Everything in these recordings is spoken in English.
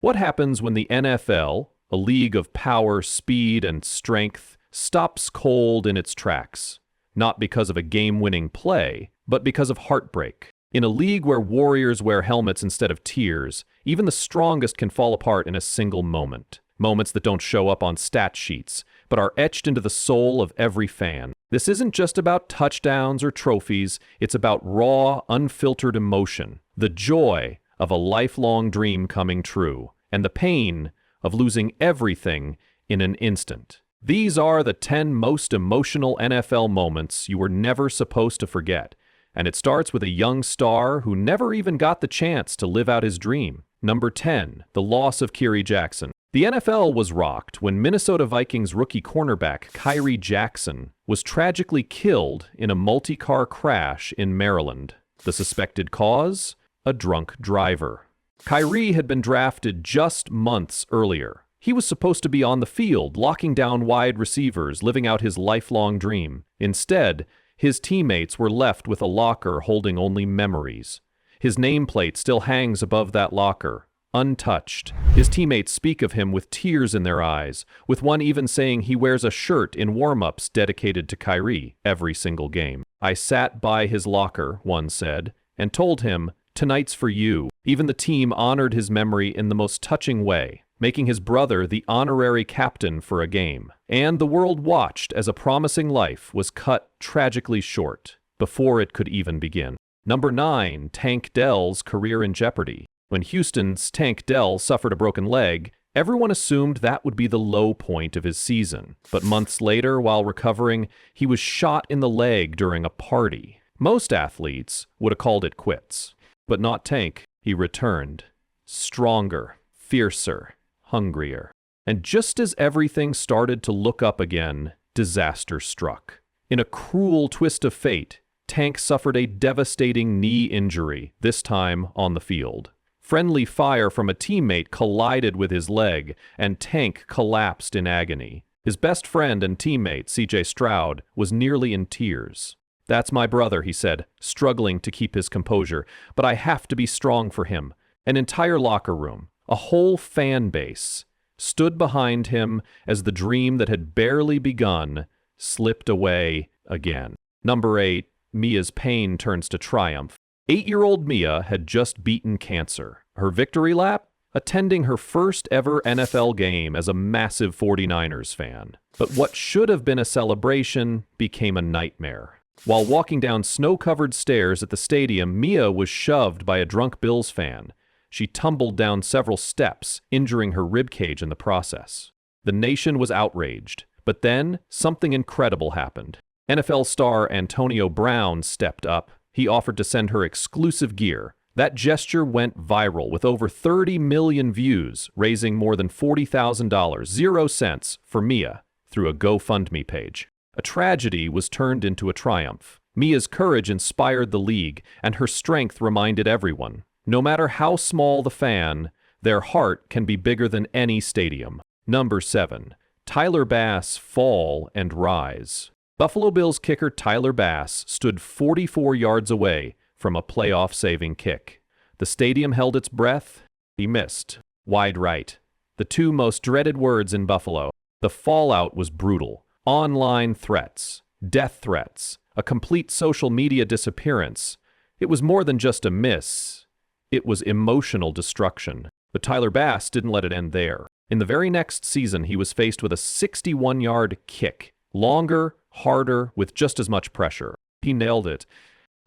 What happens when the NFL, a league of power, speed, and strength, stops cold in its tracks? Not because of a game-winning play, but because of heartbreak. In a league where warriors wear helmets instead of tears, even the strongest can fall apart in a single moment. Moments that don't show up on stat sheets, but are etched into the soul of every fan. This isn't just about touchdowns or trophies, it's about raw, unfiltered emotion. The joy of a lifelong dream coming true, and the pain of losing everything in an instant. These are the 10 most emotional NFL moments you were never supposed to forget. And it starts with a young star who never even got the chance to live out his dream. Number 10, the loss of Kyrie Jackson. The NFL was rocked when Minnesota Vikings rookie cornerback Kyrie Jackson was tragically killed in a multi-car crash in Maryland. The suspected cause? A drunk driver. Kyrie had been drafted just months earlier. He was supposed to be on the field, locking down wide receivers, living out his lifelong dream. Instead, his teammates were left with a locker holding only memories. His nameplate still hangs above that locker, untouched. His teammates speak of him with tears in their eyes, with one even saying he wears a shirt in warm-ups dedicated to Kyrie every single game. "I sat by his locker," one said, and told him, "Tonight's for you." Even the team honored his memory in the most touching way, making his brother the honorary captain for a game. And the world watched as a promising life was cut tragically short, before it could even begin. Number 9, Tank Dell's career in Jeopardy. When Houston's Tank Dell suffered a broken leg, everyone assumed that would be the low point of his season. But months later, while recovering, he was shot in the leg during a party. Most athletes would have called it quits. But not Tank. He returned. Stronger, fiercer, hungrier. And just as everything started to look up again, disaster struck. In a cruel twist of fate, Tank suffered a devastating knee injury, this time on the field. Friendly fire from a teammate collided with his leg, and Tank collapsed in agony. His best friend and teammate, C.J. Stroud, was nearly in tears. "That's my brother," he said, struggling to keep his composure, "but I have to be strong for him." An entire locker room, a whole fan base, stood behind him as the dream that had barely begun slipped away again. Number 8, Mia's pain turns to triumph. 8-year-old Mia had just beaten cancer. Her victory lap? Attending her first ever NFL game as a massive 49ers fan. But what should have been a celebration became a nightmare. While walking down snow-covered stairs at the stadium, Mia was shoved by a drunk Bills fan. She tumbled down several steps, injuring her ribcage in the process. The nation was outraged, but then something incredible happened. NFL star Antonio Brown stepped up. He offered to send her exclusive gear. That gesture went viral with over 30 million views, raising more than $40,000, 0 cents, for Mia through a GoFundMe page. A tragedy was turned into a triumph. Mia's courage inspired the league, and her strength reminded everyone. No matter how small the fan, their heart can be bigger than any stadium. Number 7, Tyler Bass fall and rise. Buffalo Bills kicker Tyler Bass stood 44 yards away from a playoff-saving kick. The stadium held its breath. He missed. Wide right. The two most dreaded words in Buffalo. The fallout was brutal. Online threats, death threats, a complete social media disappearance. It was more than just a miss. It was emotional destruction. But Tyler Bass didn't let it end there. In the very next season, he was faced with a 61-yard kick. Longer, harder, with just as much pressure. He nailed it.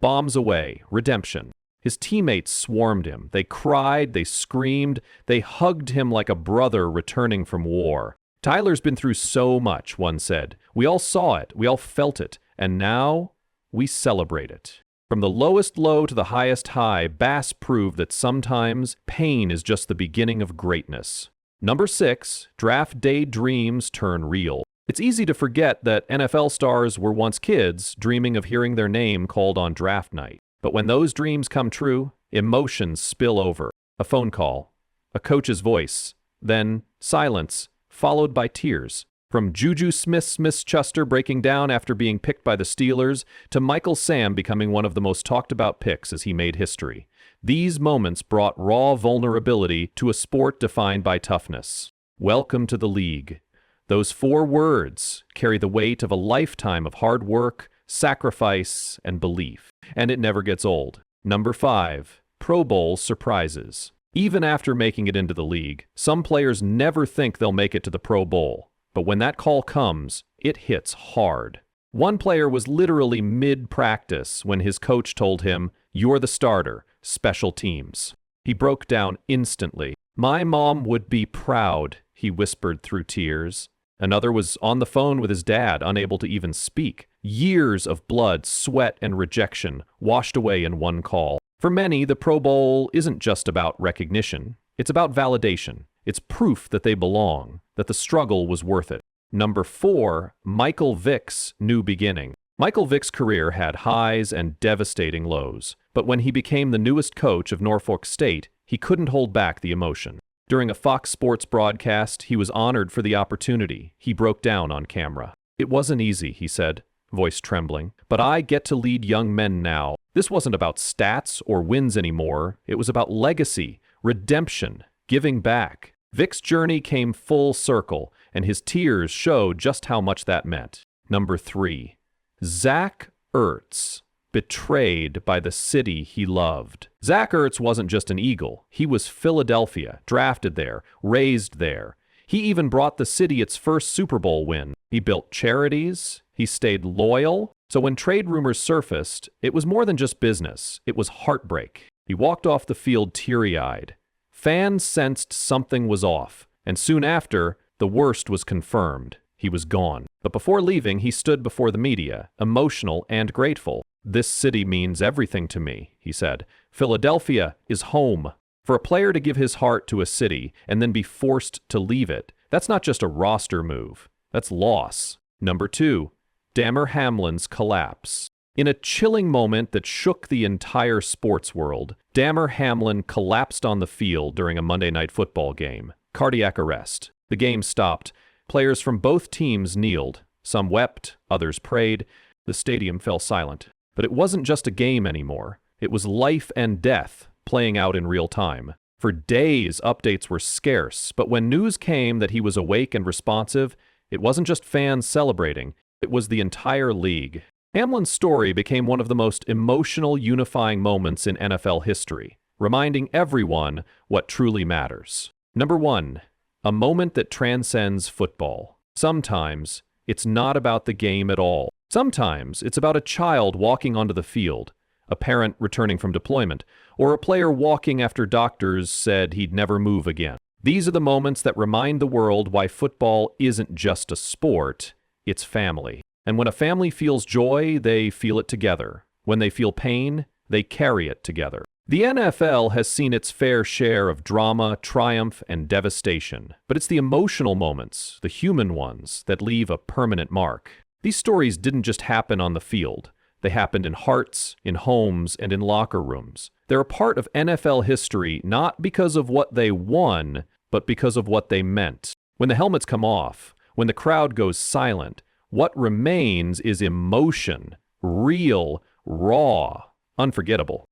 Bombs away. Redemption. His teammates swarmed him. They cried, they screamed, they hugged him like a brother returning from war. "Tyler's been through so much," one said. "We all saw it, we all felt it, and now we celebrate it." From the lowest low to the highest high, Bass proved that sometimes pain is just the beginning of greatness. Number 6, draft day dreams turn real. It's easy to forget that NFL stars were once kids dreaming of hearing their name called on draft night. But when those dreams come true, emotions spill over. A phone call, a coach's voice, then silence, followed by tears. From Juju Smith-Schuster breaking down after being picked by the Steelers, to Michael Sam becoming one of the most talked about picks as he made history. These moments brought raw vulnerability to a sport defined by toughness. Welcome to the league. Those 4 words carry the weight of a lifetime of hard work, sacrifice, and belief. And it never gets old. Number 5. Pro Bowl surprises. Even after making it into the league, some players never think they'll make it to the Pro Bowl. But when that call comes, it hits hard. One player was literally mid-practice when his coach told him, "You're the starter, special teams." He broke down instantly. "My mom would be proud," he whispered through tears. Another was on the phone with his dad, unable to even speak. Years of blood, sweat, and rejection washed away in one call. For many, the Pro Bowl isn't just about recognition. It's about validation. It's proof that they belong, that the struggle was worth it. Number 4, Michael Vick's new beginning. Michael Vick's career had highs and devastating lows, but when he became the newest coach of Norfolk State, he couldn't hold back the emotion. During a Fox Sports broadcast, he was honored for the opportunity. He broke down on camera. "It wasn't easy," he said, voice trembling, "but I get to lead young men now. This wasn't about stats or wins anymore. It was about legacy, redemption, giving back." Vick's journey came full circle, and his tears showed just how much that meant. Number 3. Zach Ertz, betrayed by the city he loved. Zach Ertz wasn't just an Eagle. He was Philadelphia, drafted there, raised there. He even brought the city its first Super Bowl win. He built charities. He stayed loyal. So when trade rumors surfaced, it was more than just business. It was heartbreak. He walked off the field teary-eyed. Fans sensed something was off, and soon after, the worst was confirmed. He was gone. But before leaving, he stood before the media, emotional and grateful. "This city means everything to me," he said. "Philadelphia is home." For a player to give his heart to a city and then be forced to leave it, that's not just a roster move. That's loss. Number 2, Damar Hamlin's collapse. In a chilling moment that shook the entire sports world, Damar Hamlin collapsed on the field during a Monday Night Football game. Cardiac arrest. The game stopped. Players from both teams kneeled. Some wept, others prayed. The stadium fell silent. But it wasn't just a game anymore. It was life and death playing out in real time. For days, updates were scarce, but when news came that he was awake and responsive, it wasn't just fans celebrating. It was the entire league. Hamlin's story became one of the most emotional, unifying moments in NFL history, reminding everyone what truly matters. Number 1, a moment that transcends football. Sometimes, it's not about the game at all. Sometimes, it's about a child walking onto the field, a parent returning from deployment, or a player walking after doctors said he'd never move again. These are the moments that remind the world why football isn't just a sport, it's family. And when a family feels joy, they feel it together. When they feel pain, they carry it together. The NFL has seen its fair share of drama, triumph, and devastation. But it's the emotional moments, the human ones, that leave a permanent mark. These stories didn't just happen on the field. They happened in hearts, in homes, and in locker rooms. They're a part of NFL history not because of what they won, but because of what they meant. When the helmets come off, when the crowd goes silent, what remains is emotion, real, raw, unforgettable.